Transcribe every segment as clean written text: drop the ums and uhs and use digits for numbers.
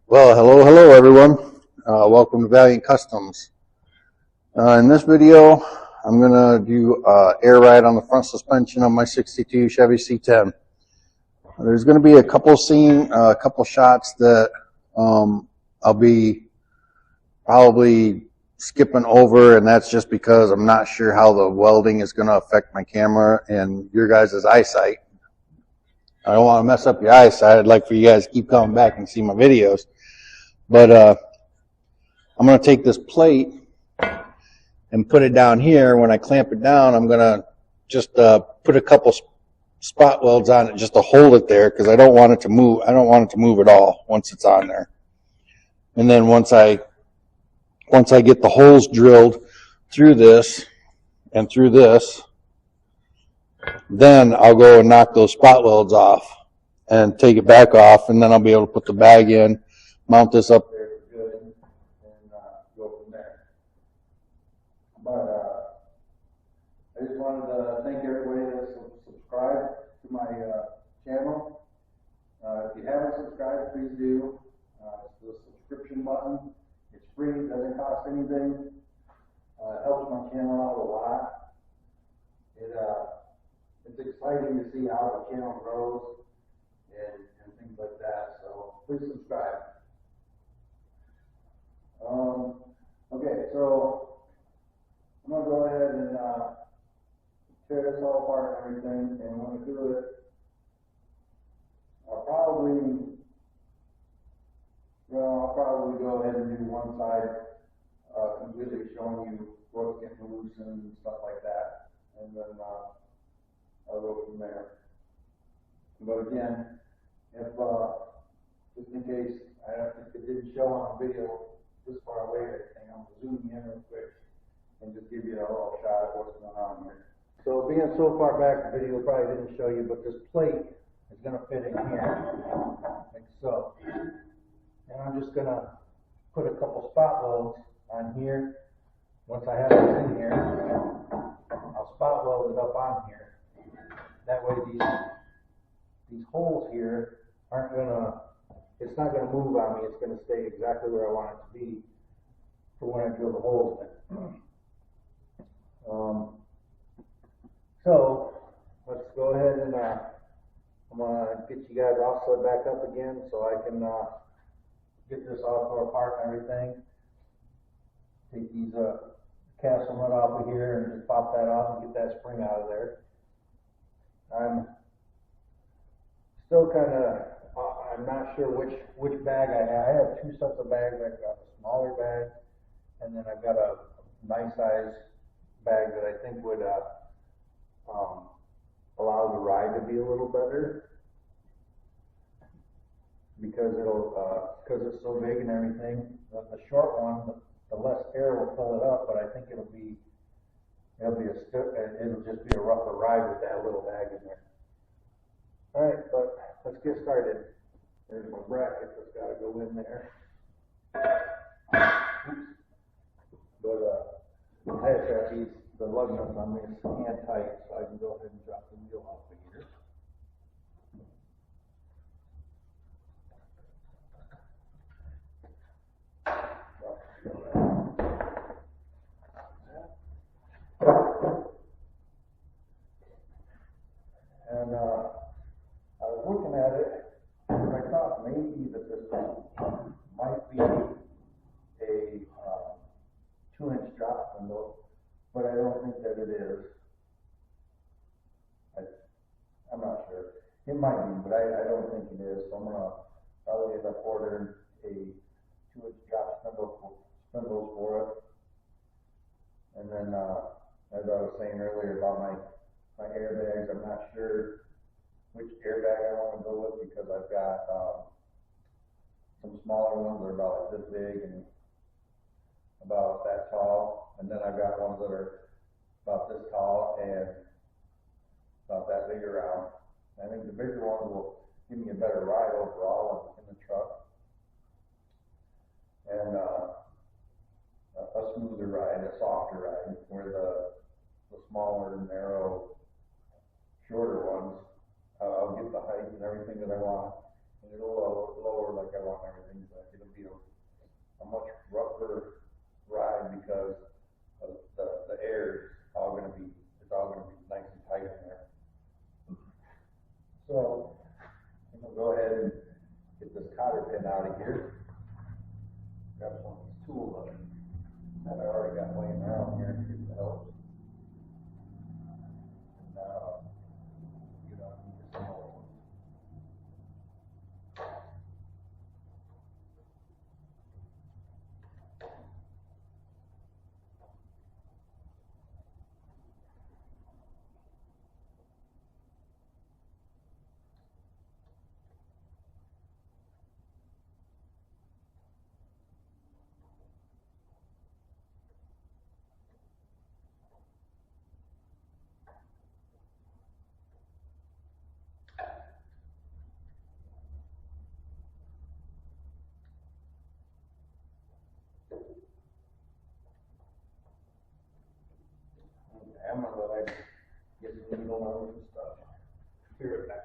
Well, hello everyone. Welcome to Valiant Customs. In this video, I'm going to do air ride on the front suspension of my 62 Chevy C10. There's going to be a couple shots that I'll be probably skipping over, and that's just because I'm not sure how the welding is going to affect my camera and your guys' eyesight. I don't want to mess up your eyesight. I'd like for you guys to keep coming back and see my videos. But I'm going to take this plate and put it down here. When I clamp it down, I'm going to just put a couple spot welds on it just to hold it there, because I don't want it to move. I don't want it to move at all once it's on there. And then once I get the holes drilled through this and through this, then I'll go and knock those spot welds off and take it back off, and then I'll be able to put the bag in, mount this up there good, and go from there. But I just wanted to thank everybody that subscribed to my channel. If you haven't subscribed, please do. It's the subscription button. It's free, doesn't cost anything. It helps my channel out a lot. It's exciting to see how the channel grows and things like that. So please subscribe. Okay, so I'm going to go ahead and tear this all apart and everything, and when I do it, I'll probably go ahead and do one side completely showing you what's getting loosened and stuff like that, and then I'll go from there. But again, if just in case if it didn't show on video this far away, I'm zooming in real quick and just give you a little shot of what's going on here. So being so far back, the video probably didn't show you, but this plate is going to fit in here, like so. And I'm just going to put a couple spot welds on here. Once I have it in here, I'll spot weld it up on here. That way these holes here aren't going to, it's not going to move on me. It's going to stay exactly where I want it to be for when I drill the holes in it. So let's go ahead and I'm going to get you guys all set back up again so I can get this all tore apart and everything. Take these castle nut off of here and just pop that off and get that spring out of there. I'm still kind of, I'm not sure which bag I have. I have two sets of bags. I've got a smaller bag, and then I've got a nice size bag that I think would allow the ride to be a little better, because because it's so big and everything. The short one, the less air will fill it up, but I think it'll just be a rougher ride with that little bag in there. All right, but let's get started. There's my bracket that's got to go in there. But I have got the lug nuts on this hand tight, so I can go ahead and drop the wheel off of here. And I was looking at it, and I thought maybe that this might be a 2-inch drop spindle, but I don't think that it is. I'm not sure. It might be, but I don't think it is. So I'm going to probably end up ordering a 2-inch drop spindles for it. And then, as I was saying earlier about my airbags, I'm not sure which airbag I want to go with, because I've got some smaller ones that are about like this big and about that tall, and then I've got ones that are about this tall and about that big around. I think the bigger ones will give me a better ride overall in the truck, and a smoother ride, a softer ride, where the smaller, narrow, shorter ones, I'll get the height and everything that I want, and it'll lower like I want everything, but it'll be a much rougher ride because of the air is all gonna be, it's all gonna be nice and tight in there. So I'm gonna go ahead and get this cotter pin out of here. Grab some of these tools that I already got laying around here, see if it helps. And get on into some more ones. I'm gonna go ahead and get some needle nose and stuff. Be right back.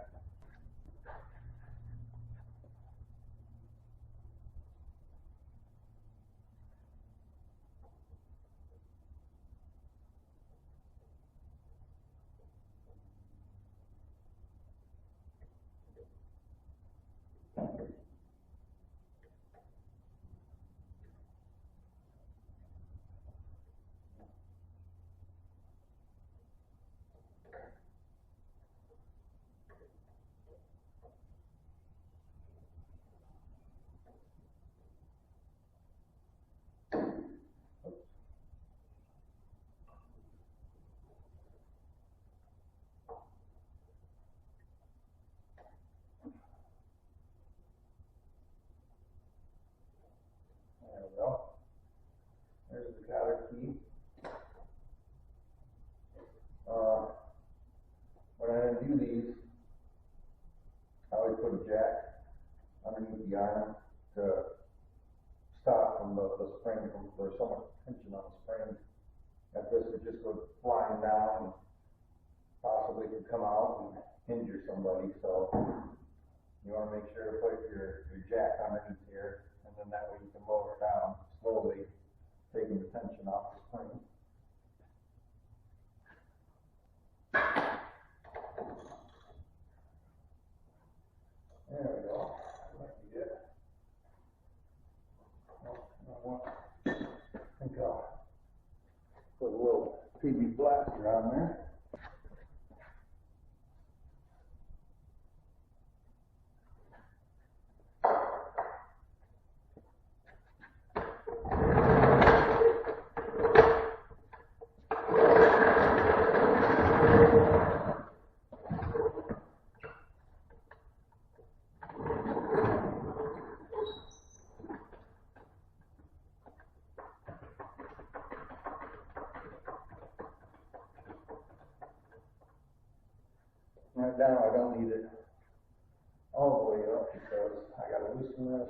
There we go. There's the cotter key. When I undo these, I always put a jack underneath the iron to stop from the spring, from there's so much tension on the spring that this would just go flying down and possibly could come out and injure somebody. So you want to make sure to put your jack underneath here, and then that way you can lower it down slowly, taking the tension off the spring. There we go. That might be it. I think I'll put a little PB blaster on there. Right now, I don't need it all the way up because I got to loosen this.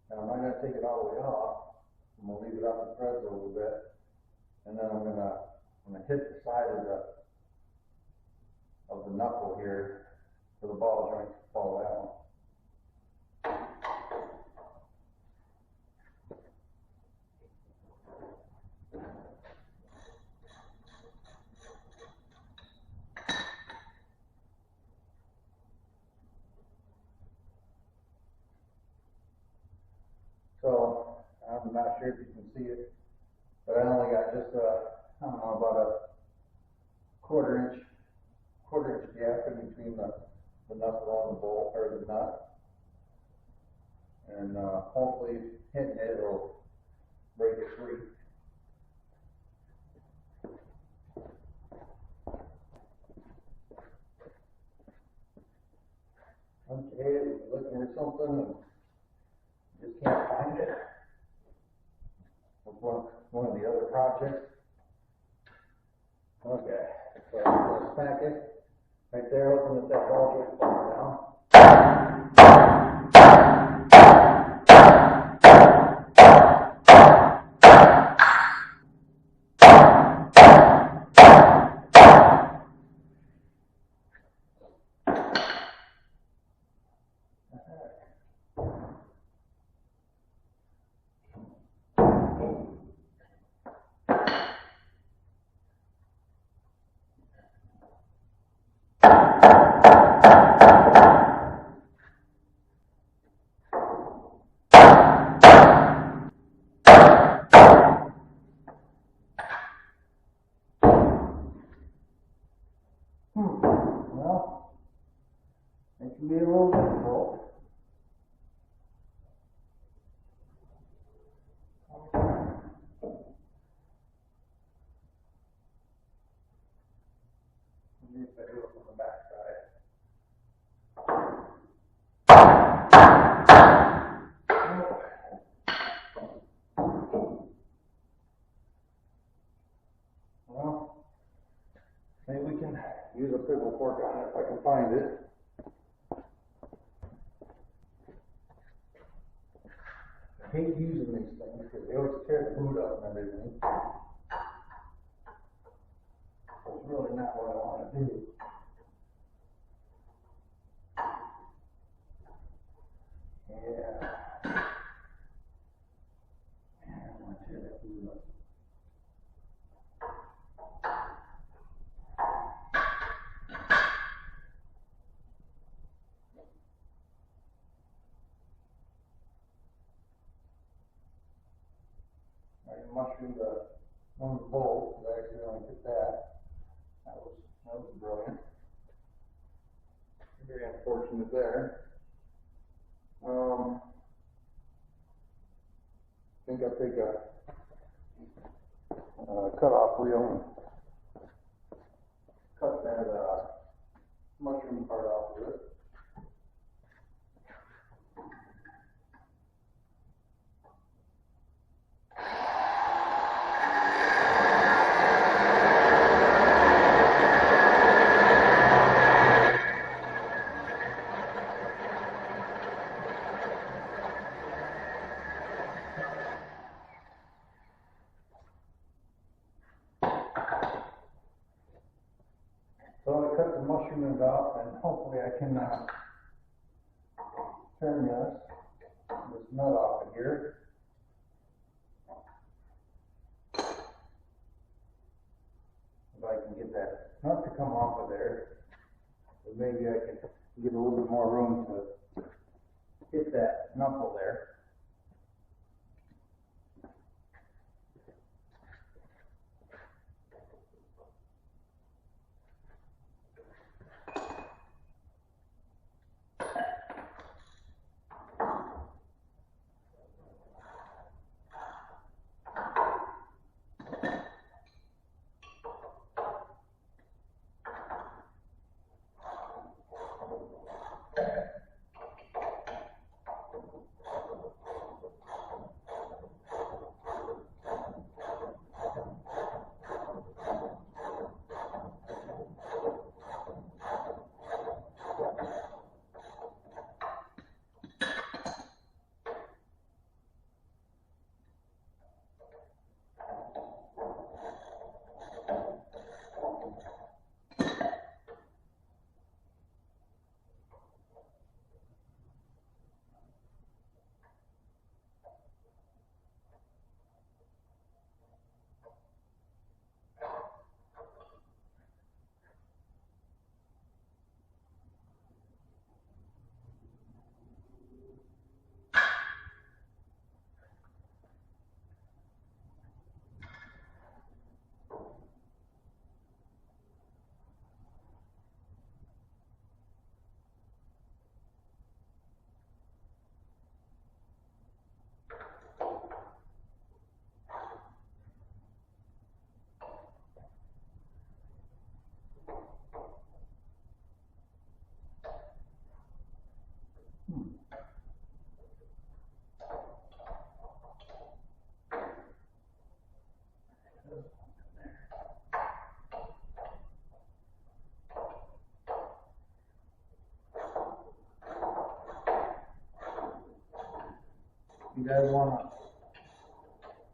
Now, I'm not going to take it all the way off. I'm going to leave it off the threads a little bit, and then I'm going to hit the side of the knuckle here for the ball joint to fall down. So I'm not sure if you can see it, but I only got just I don't know, about a quarter inch gap in between the knuckle and the bolt, or the nut, and hopefully hitting it will break it free. Okay, looking for something and just can't find it. It's one of the other projects. Okay, so I'm going to smack it right there, hoping that ball joint falls down. be a little difficult. Let me see if I do it from the back side. Well, maybe we can use a pickle fork on it if I can find it. I hate using these things because they always tear the boot up and everything. It's really not what I want to do. Yeah. I don't want to tear that boot up. I mushroomed one of the bolts, but I accidentally hit that. That was brilliant. Very unfortunate there. I think I'll take a cut-off wheel and cut that mushroom part off of it. So I cut the mushroom end off, and hopefully I can turn this nut off of here. If I can get that nut to come off of there, then maybe I can get a little bit more room to hit that knuckle there. You guys want to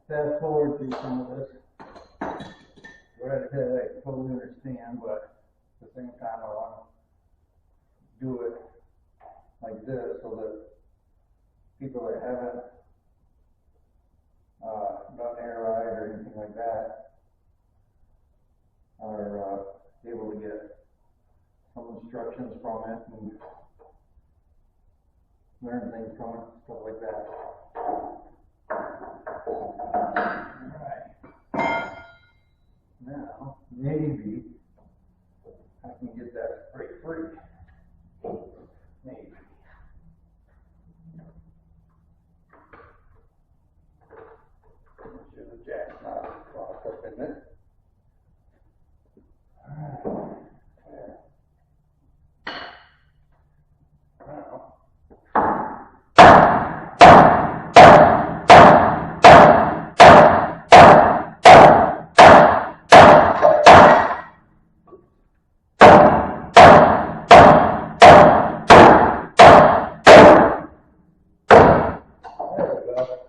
fast forward through some of this, go right ahead. I totally understand, but at the same time I want to do it like this so that people that haven't done air ride or anything like that are able to get some instructions from it and learn things from it, stuff like that. Alright. Now, maybe I can get that spray free. Maybe. go.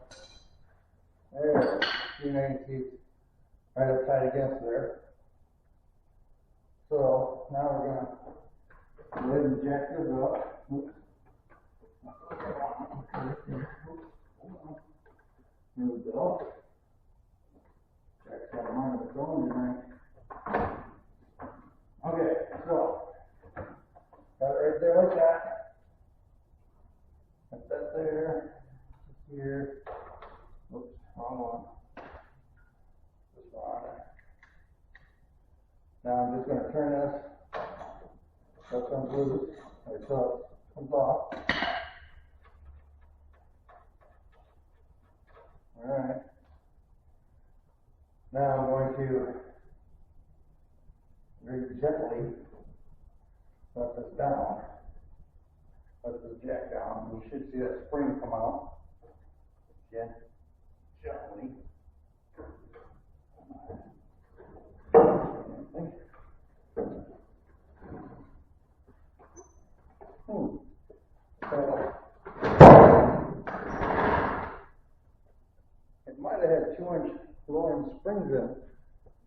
There, you know, you see right up tight against there. So now we're going to go ahead and jack this up. Here we go. Jack's got a mind of its own tonight. Okay, so got it right there like that. Got that there. Here. Oops, wrong one. This one. Now I'm just going to turn this. That comes loose. Or so it comes off. Alright. Now I'm going to very gently let this down. Let this jack down. You should see that spring come out. Again, gently. So, it might have had 2-inch lowering springs in it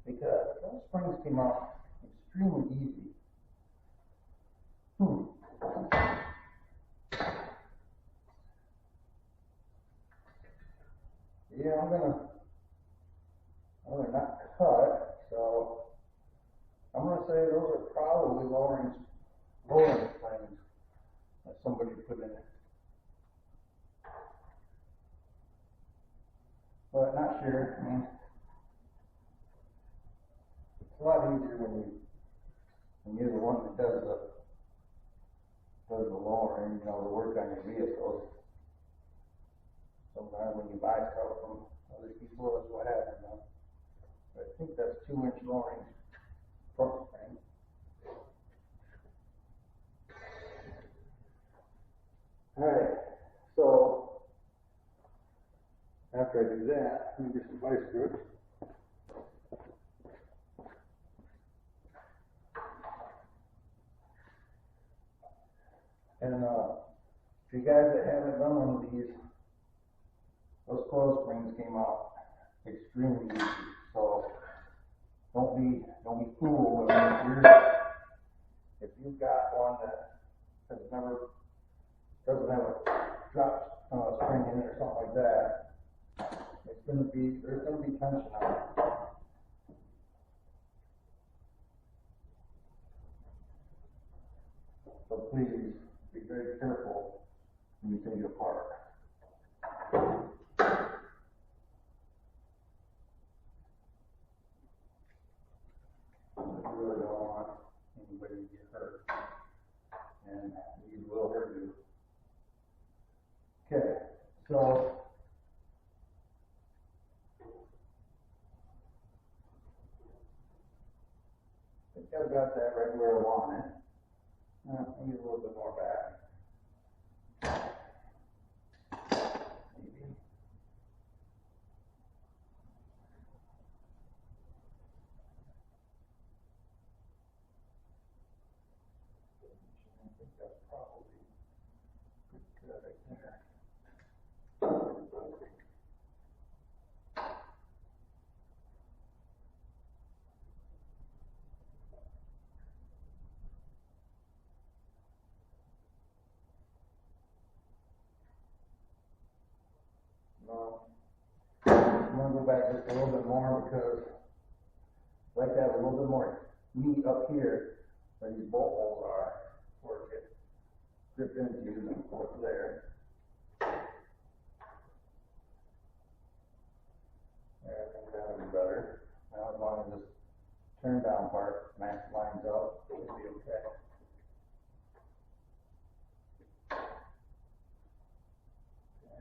because those springs came out extremely easy. Yeah, I'm gonna not cut, so I'm gonna say those are probably lowering springs that somebody put in it. But not sure. I mean, it's a lot easier when you're the one that does the lowering, you know, the work on your vehicles. Sometimes when you buy stuff from other people, that's what happens. But I think that's 2-inch lowering front spring. Alright, so after I do that, let me get some vice grips. And if you guys that haven't done one of these, those coil springs came out extremely easy. So don't be fooled. I mean, if you've got one that doesn't have a drop spring in it or something like that, there's gonna be tension on it. So please be very careful when you take it apart. You really don't want anybody to get hurt, and these will hurt you. Okay, so I think I've got that right where I want it. I need a little bit more back. Maybe. I think that's probably good right there. No. I'm going to go back just a little bit more because I like to have a little bit more meat up here where these bolt holes are before it gets gripped into and what's there. Yeah, I think that would be better. Now as long as this turn down part lines up, it will be okay.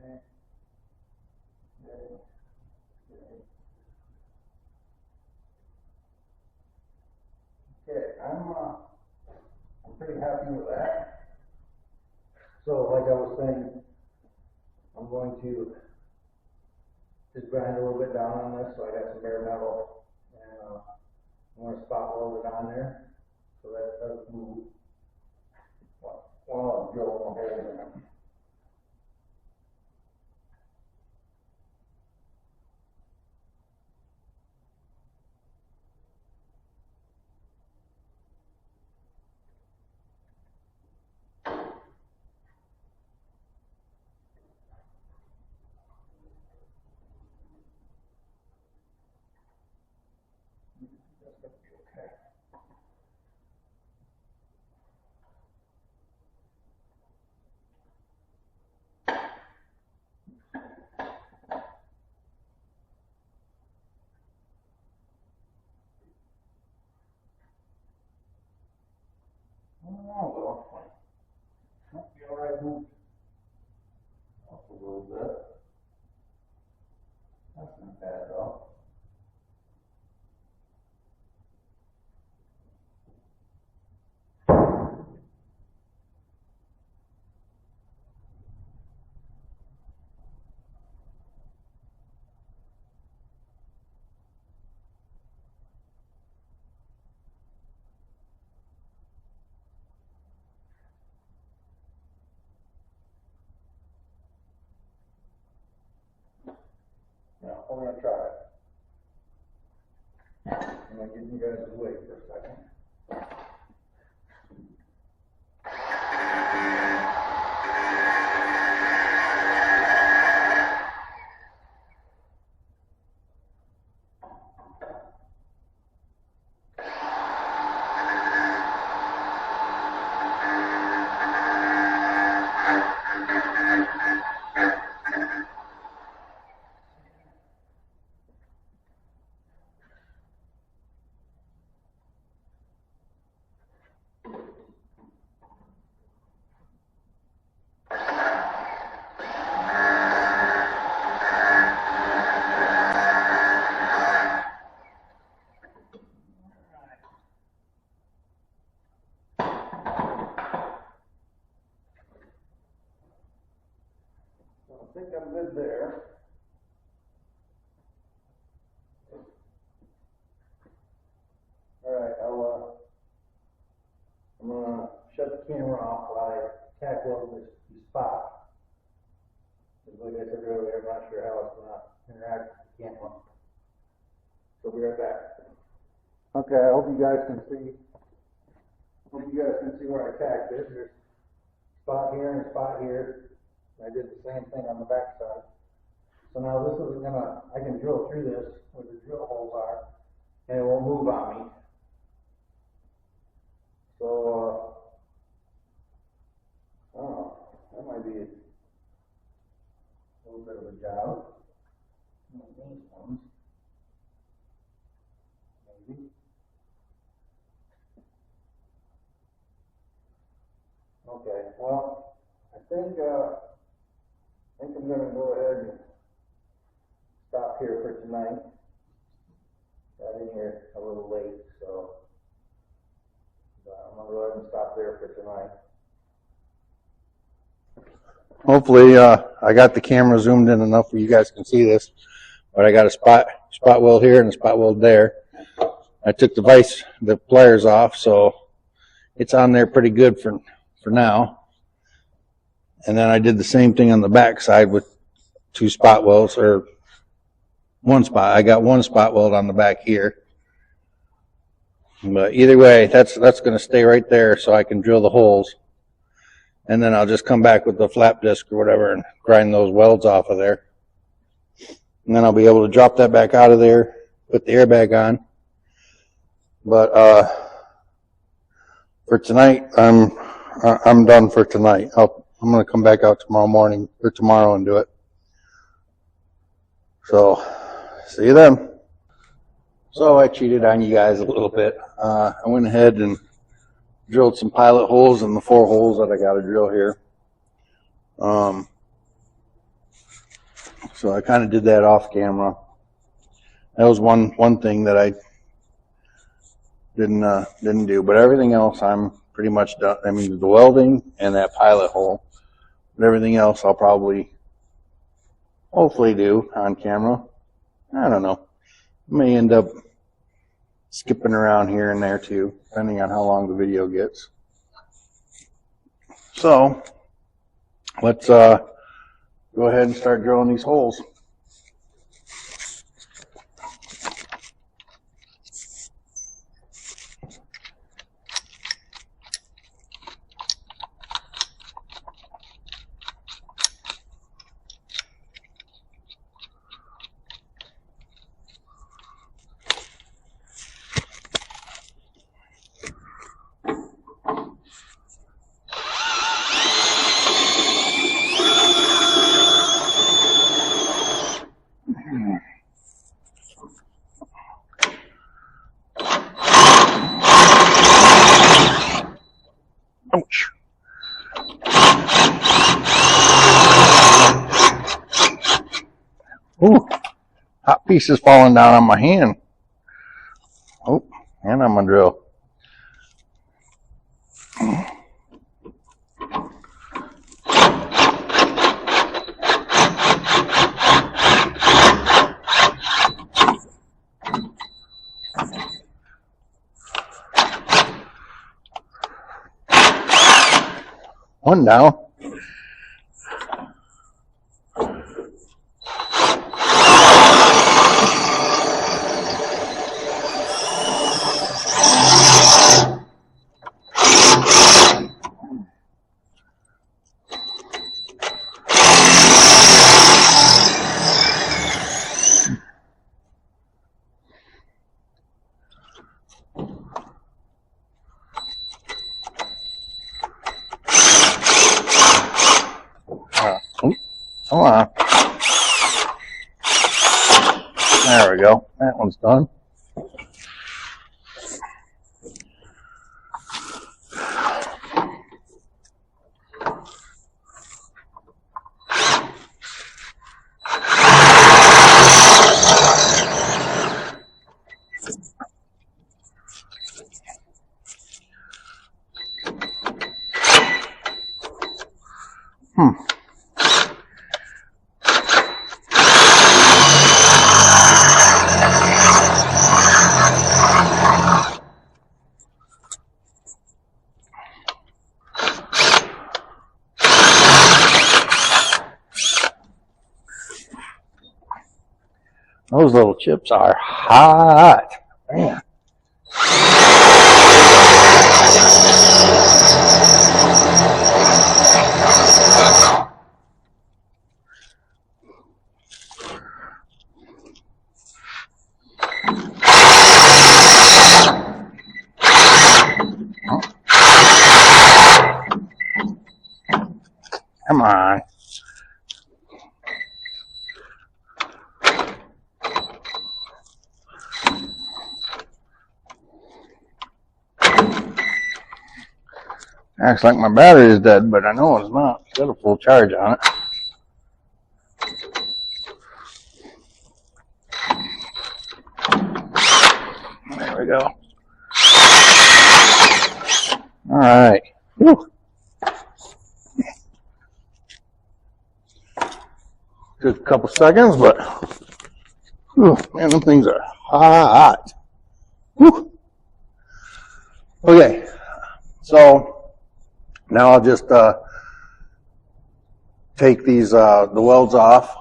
Okay. Okay, I'm pretty happy with that. So, like I was saying, I'm going to just grind a little bit down on this so I got some bare metal, and I'm going to spot weld it on there so that it doesn't move while I'm drilling the hole in it. well. Might be alright moved up a little bit. That's not bad though. Now, I'm going to try it. I'm going to give you guys a wait for a second. I think I'm good there. Alright, I'm going to shut the camera off while I tack over this spot. Because like I said earlier, I'm not sure how it's going to interact with the camera. So we'll be right back. Okay, I hope you guys can see. Where I tacked it. There's a spot here and a spot here. I did the same thing on the back side. So now this is I can drill through this where the drill holes are, and it won't move on me. So, I don't know, that might be a little bit of a job. These ones, maybe. Okay, well, I think I'm going to go ahead and stop here for tonight. Got in here a little late, so I'm going to go ahead and stop there for tonight. Hopefully, I got the camera zoomed in enough where you guys can see this, but I got a spot weld here and a spot weld there. I took the pliers off, so it's on there pretty good for now. And then I did the same thing on the back side with 2 spot welds, or one spot. I got 1 spot weld on the back here. But either way, that's going to stay right there so I can drill the holes. And then I'll just come back with the flap disc or whatever and grind those welds off of there. And then I'll be able to drop that back out of there, put the airbag on. But for tonight, I'm done for tonight. I'm going to come back out tomorrow and do it. So, see you then. So I cheated on you guys a little bit. I went ahead and drilled some pilot holes in the 4 holes that I got to drill here. So I kind of did that off camera. That was one thing that I didn't do, but everything else I'm pretty much done. I mean, the welding and that pilot hole. But everything else I'll hopefully do on camera. I don't know. I may end up skipping around here and there too, depending on how long the video gets. So, let's go ahead and start drilling these holes. Ooh, hot pieces falling down on my hand. Oh, and on my drill. One down. Come on. There we go. That one's done. Those little chips are hot. Man. Come on. Acts like my battery is dead, but I know it's not. It's got a full charge on it. There we go. All right. Whew. Took a couple seconds, but whew, man, them things are hot. Whew. Okay, so now I'll just take these the welds off,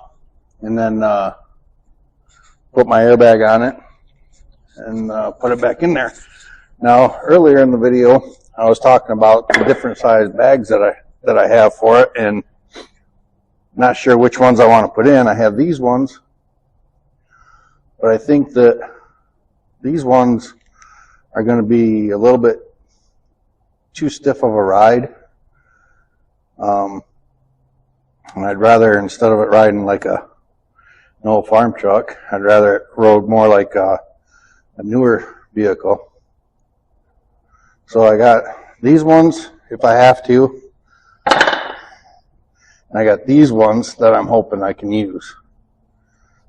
and then put my airbag on it, and put it back in there. Now, earlier in the video, I was talking about the different size bags that I have for it, and not sure which ones I want to put in. I have these ones, but I think that these ones are going to be a little bit too stiff of a ride. And I'd rather, instead of it riding like an old farm truck, I'd rather it rode more like a newer vehicle. So I got these ones if I have to. And I got these ones that I'm hoping I can use,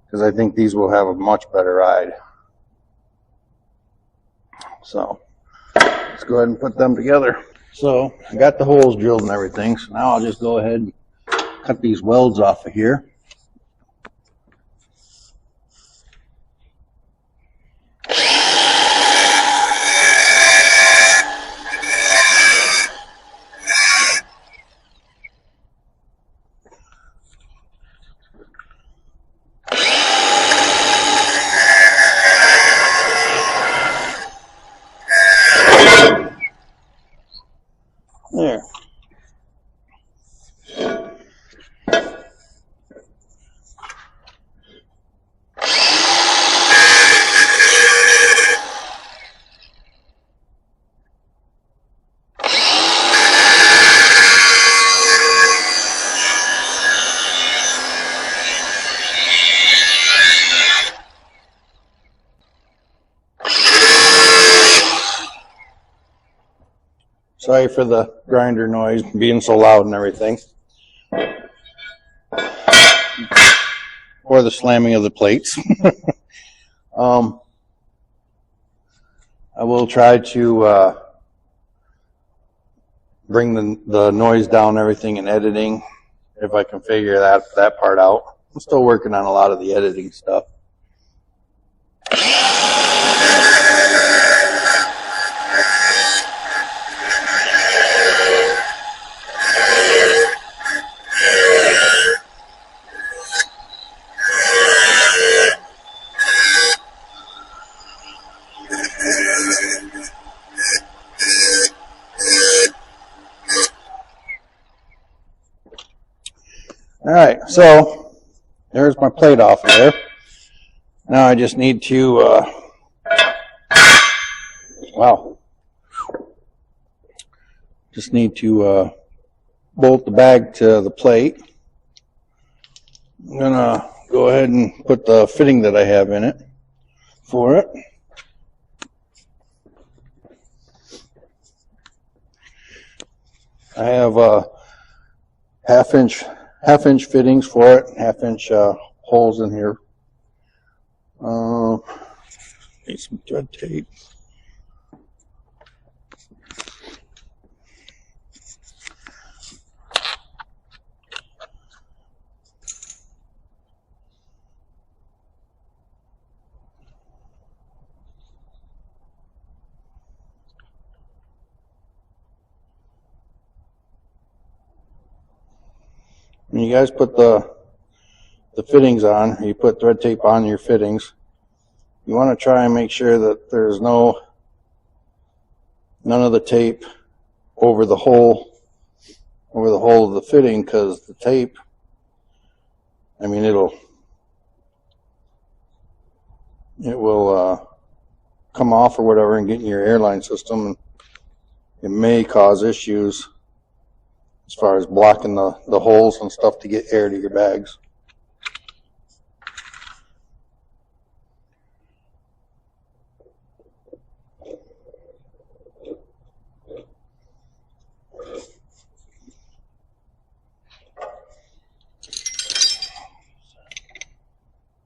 because I think these will have a much better ride. So let's go ahead and put them together. So I got the holes drilled and everything, so now I'll just go ahead and cut these welds off of here. There. Sorry for the grinder noise being so loud and everything. or the slamming of the plates. I will try to bring the noise down, everything in editing, if I can figure that part out. I'm still working on a lot of the editing stuff. Alright, so there's my plate off of there. Now I just need to, bolt the bag to the plate. I'm going to go ahead and put the fitting that I have in it for it. I have half inch fittings for it, half-inch holes in here. Need some thread tape. When you guys put the fittings on, you put thread tape on your fittings, you want to try and make sure that there's none of the tape over the hole of the fitting, because the tape, I mean, it will come off or whatever and get in your airline system, and it may cause issues as far as blocking the holes and stuff to get air to your bags.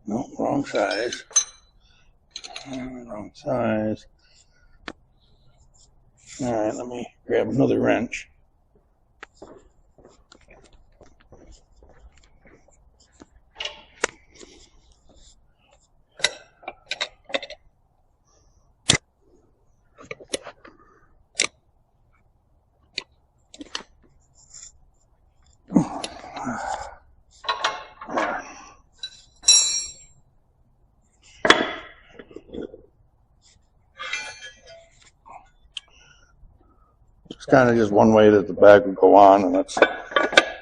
No, wrong size. Wrong size. All right, let me grab another wrench. It's kind of just one way that the bag would go on, and that's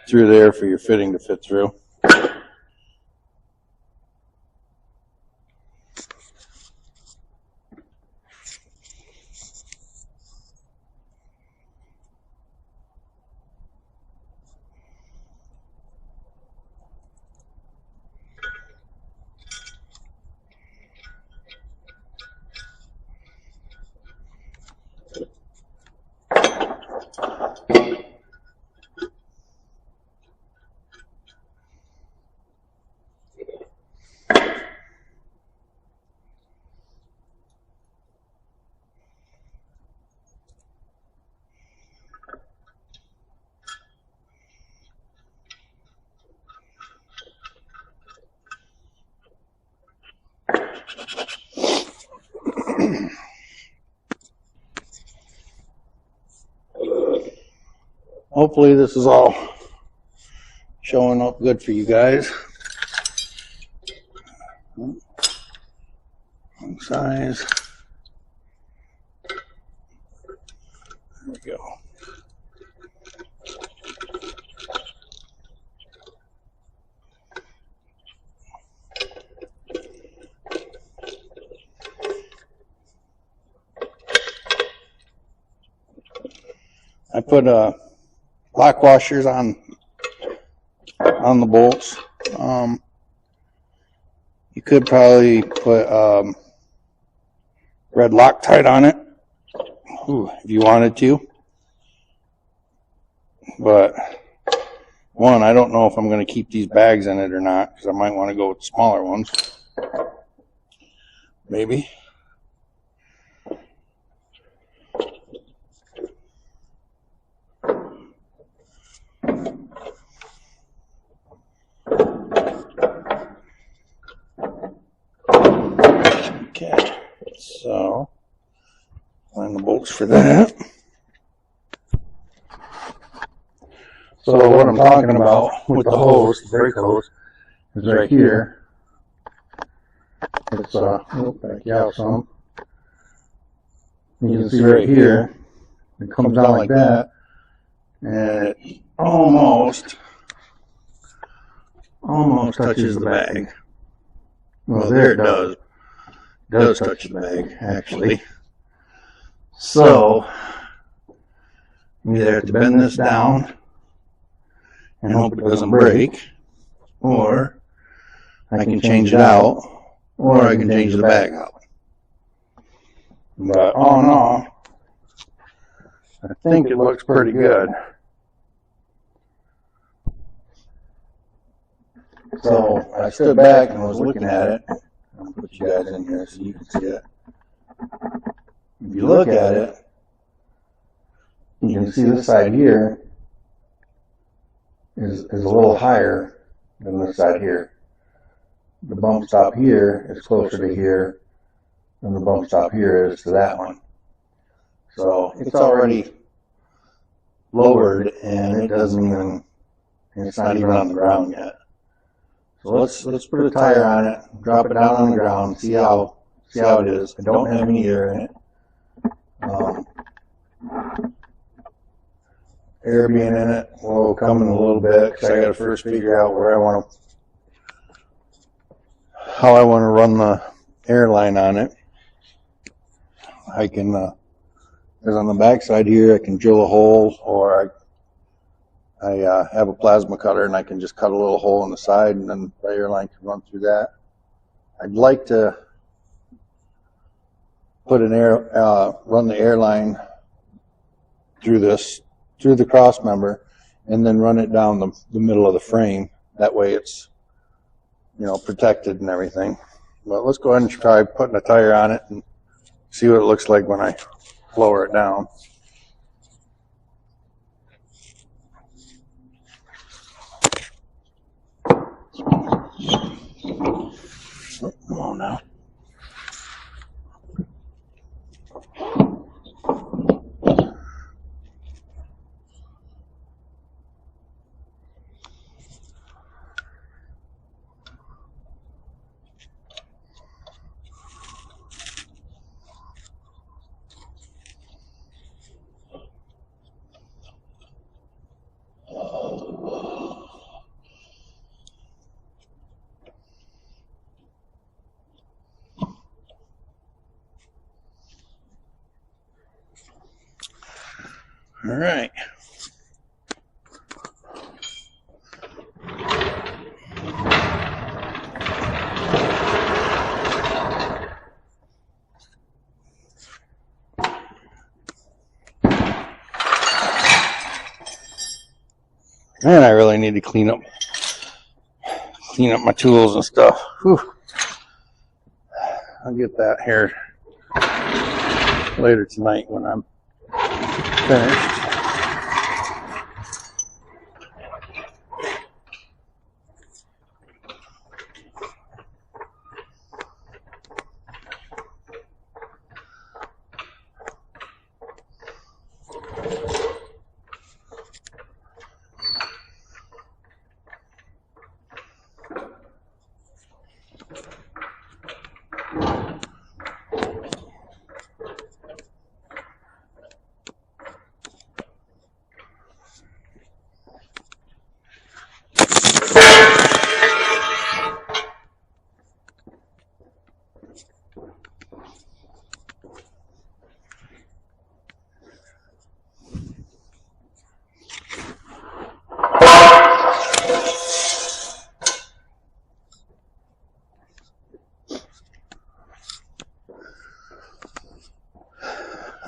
through there for your fitting to fit through. Hopefully this is all showing up good for you guys. Wrong size. There we go. I put lock washers on the bolts. You could probably put red Loctite on it, if you wanted to, but One, I don't know if I'm going to keep these bags in it or not, because I might want to go with smaller ones. Maybe. Okay, so find the bolts for that. So what I'm talking about with the hose, the brake hose, is right here. It's back out some. You can see right here, it comes down like that, and it almost touches the bag. Well, there it does. It does touch the bag, actually. So you either have to bend this down and hope it doesn't break, or I can change it out, or I can change the bag out. But all in all, I think it looks pretty good. So I stood back and was looking at it. I'll put you guys in here so you can see it. If you look at it, you can see this side here is a little higher than this side here. The bump stop here is closer to here than the bump stop here is to that one. So it's already lowered, and it's not even on the ground yet. So let's put a tire on it, drop it down on the ground, see how it is. I don't have any air in it. Air being in it will come in a little bit, because I got to first figure out how I want to run the airline on it. I can, because on the back side here, I can drill a hole, or I have a plasma cutter, and I can just cut a little hole in the side, and then the airline can run through that. I'd like to put run the airline through the cross member, and then run it down the middle of the frame. That way it's, protected and everything. But let's go ahead and try putting a tire on it and see what it looks like when I lower it down. Oh, come on now. All right. Man, I really need to clean up my tools and stuff. Whew. I'll get that here later tonight when I'm finished.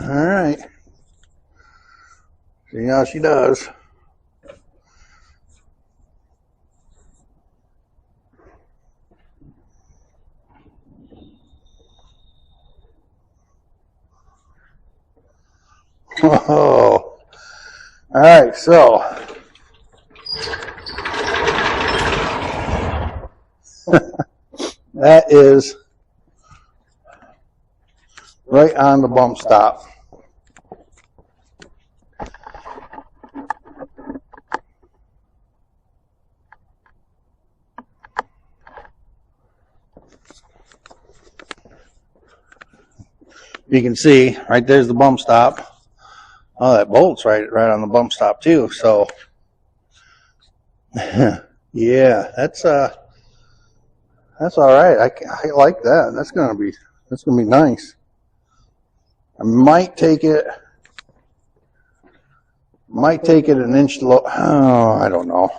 All right. See how she does. Whoa. All right, so that is right on the bump stop. You can see right there's the bump stop. Oh, that bolt's right on the bump stop too. So yeah, that's all right. I like that. That's gonna be nice. I might take it an inch low. Oh, I don't know.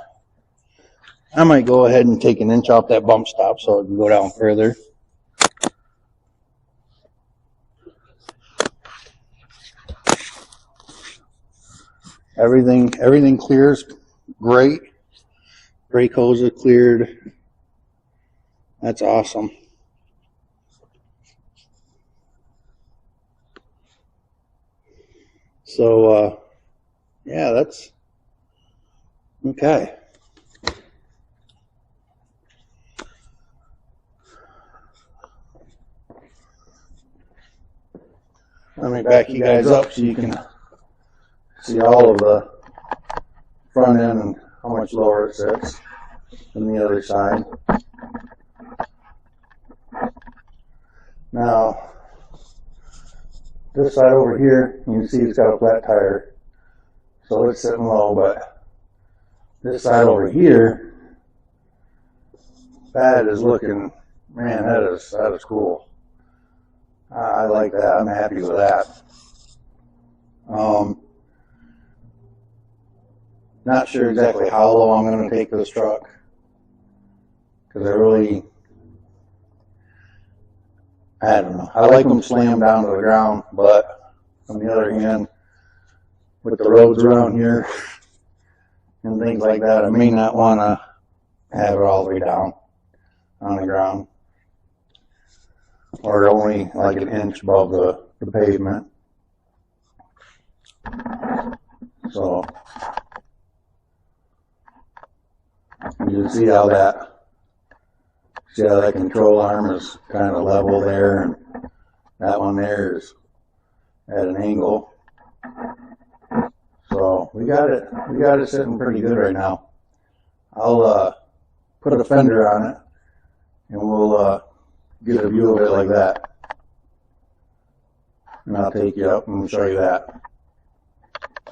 I might go ahead and take an inch off that bump stop so it can go down further. Everything clears great. Brake hose is cleared. That's awesome. So yeah, that's okay. Let me back you guys up so you can see all of the front end and how much lower it sits than the other side. Now, this side over here, you can see it's got a flat tire, so it's sitting low, but this side over here, that is looking, man, that is cool. I like that. I'm happy with that. Not sure exactly how low I'm going to take this truck, because I don't know. I like them slammed down to the ground, but on the other hand, with the roads around here and things like that, I may not want to have it all the way down on the ground, or only like an inch above the pavement. So you can see how that control arm is kind of level there, and that one there is at an angle. So we got it sitting pretty good right now. I'll put a fender on it, and we'll get a view of it like that. And I'll take you up and show you that.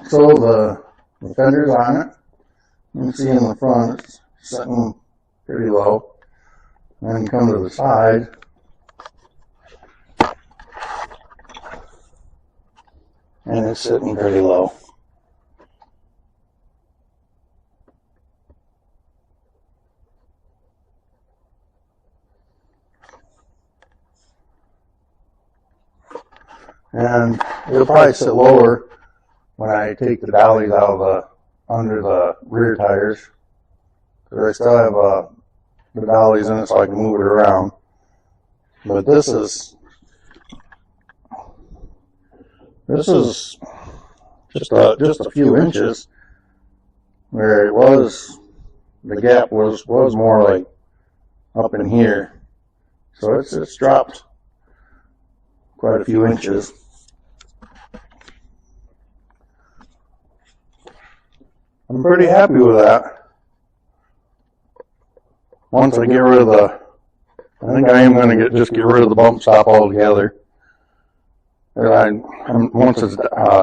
So the fender's on it. You can see in the front it's sitting pretty low. And then you come to the side, and it's sitting pretty low. And it'll probably sit lower when I take the dollies out of under the rear tires, because I still have the dollies in it so I can move it around. But this is just a few inches where it was. The gap was more like up in here, so it's dropped quite a few inches. I'm pretty happy with that. Once I get rid of I think I am going to just get rid of the bump stop altogether. Once it's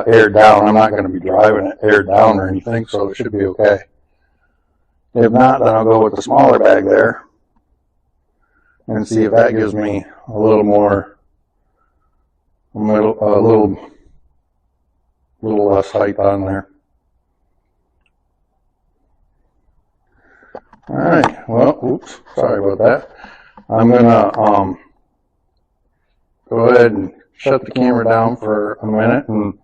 aired down, I'm not going to be driving it aired down or anything, so it should be okay. If not, then I'll go with the smaller bag there and see if that gives me a little less height on there. All right. Well, oops. Sorry about that. I'm gonna go ahead and shut the camera down for a minute and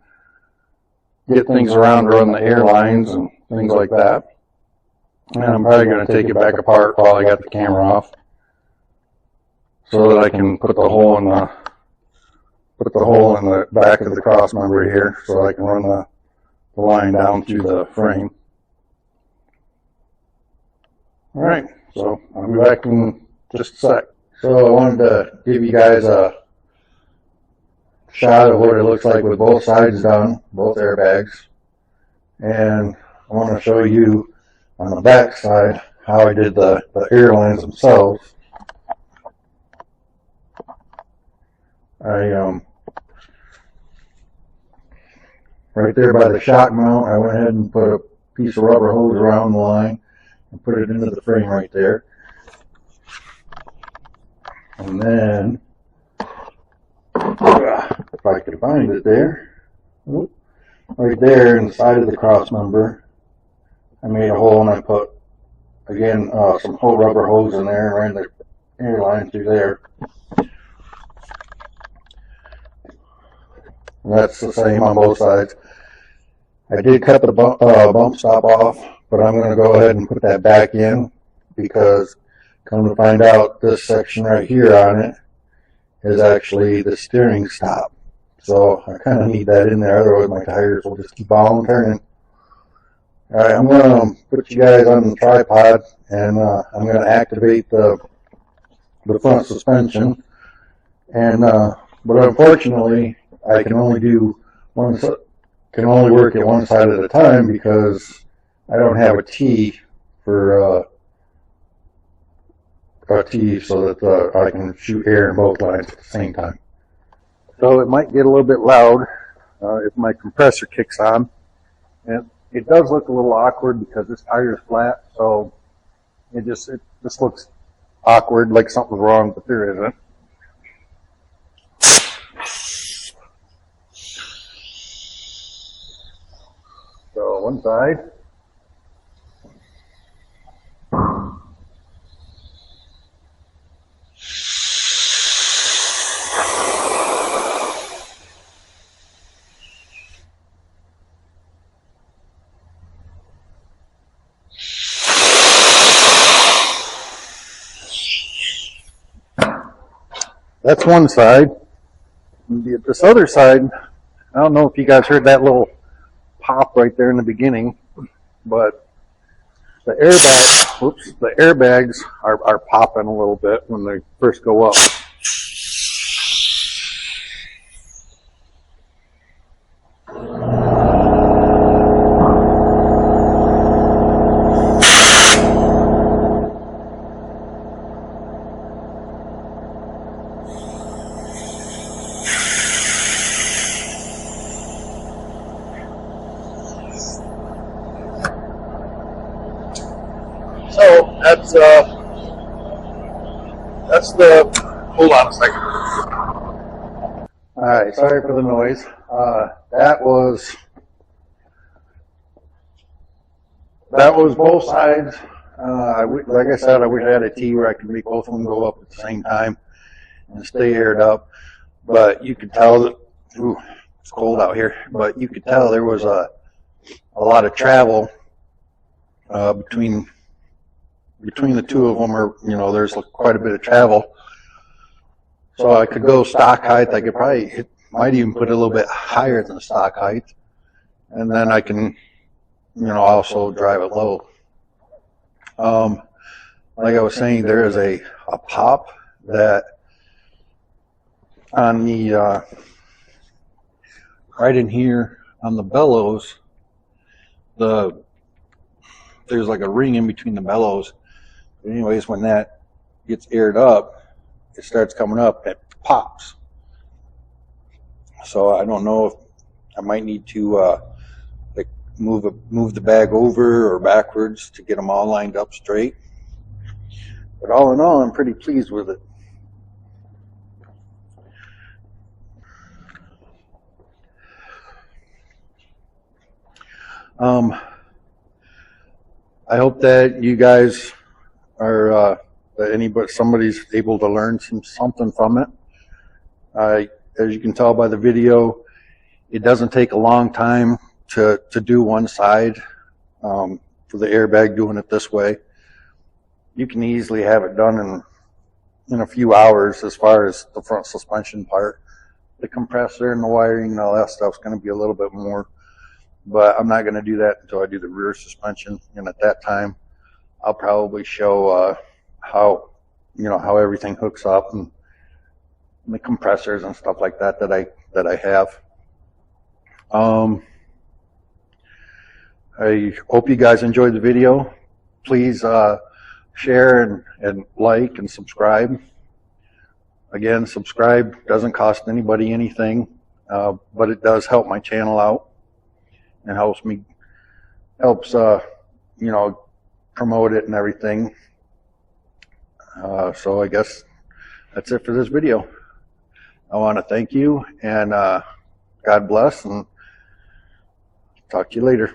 get things around to run the airlines and things like that. And I'm probably going to take it back apart while I got the camera off, so that I can put the hole in put the hole in the back of the cross member here so I can run the line down through the frame. Alright, so I'll be back in just a sec. So I wanted to give you guys a shot of what it looks like with both sides done, both airbags. And I want to show you on the back side how I did the airlines themselves. Right there by the shock mount, I went ahead and put a piece of rubber hose around the line and put it into the frame right there. And then, if I could find it there, right there in the side of the cross member, I made a hole and I put, again, some whole rubber hose in there and ran the airline through there. And that's the same on both sides. I did cut the bump stop off, but I'm going to go ahead and put that back in because come to find out this section right here on it is actually the steering stop. So I kind of need that in there, otherwise my tires will just keep on turning. Alright, I'm going to put you guys on the tripod and I'm going to activate the front suspension. And but unfortunately I can only do only work at one side at a time because I don't have a T for a T so that I can shoot air in both lines at the same time. So it might get a little bit loud if my compressor kicks on. And it does look a little awkward because this tire is flat, so it just looks awkward, like something's wrong, but there isn't. So one side. That's one side. This other side, I don't know if you guys heard that little pop right there in the beginning, but the airbags are popping a little bit when they first go up. So that's the, hold on a second. Alright, sorry for the noise. That was both sides. Like I said, I wish I had a T where I could make both of them go up at the same time and stay aired up. But you could tell that, ooh, it's cold out here, but you could tell there was a lot of travel between the two of them, or there's quite a bit of travel. So I could go stock height. I could probably might even put it a little bit higher than stock height, and then I can also drive it low. Like I was saying, there is a pop that on the right in here on the bellows. There's like a ring in between the bellows. Anyways, when that gets aired up, it starts coming up, it pops. So I don't know if I might need to like move the bag over or backwards to get them all lined up straight. But all in all, I'm pretty pleased with it. I hope that you guys are that somebody's able to learn something from it. As you can tell by the video, it doesn't take a long time to do one side. For the airbag, doing it this way, you can easily have it done in a few hours as far as the front suspension part. the compressor and the wiring and all that stuff's going to be a little bit more, but I'm not going to do that until I do the rear suspension. And at that time, I'll probably show how everything hooks up and the compressors and stuff like that that I have. I hope you guys enjoyed the video. Please share and like and subscribe. Again, subscribe doesn't cost anybody anything, but it does help my channel out and helps promote it and everything. So I guess that's it for this video. I want to thank you, and God bless, and talk to you later.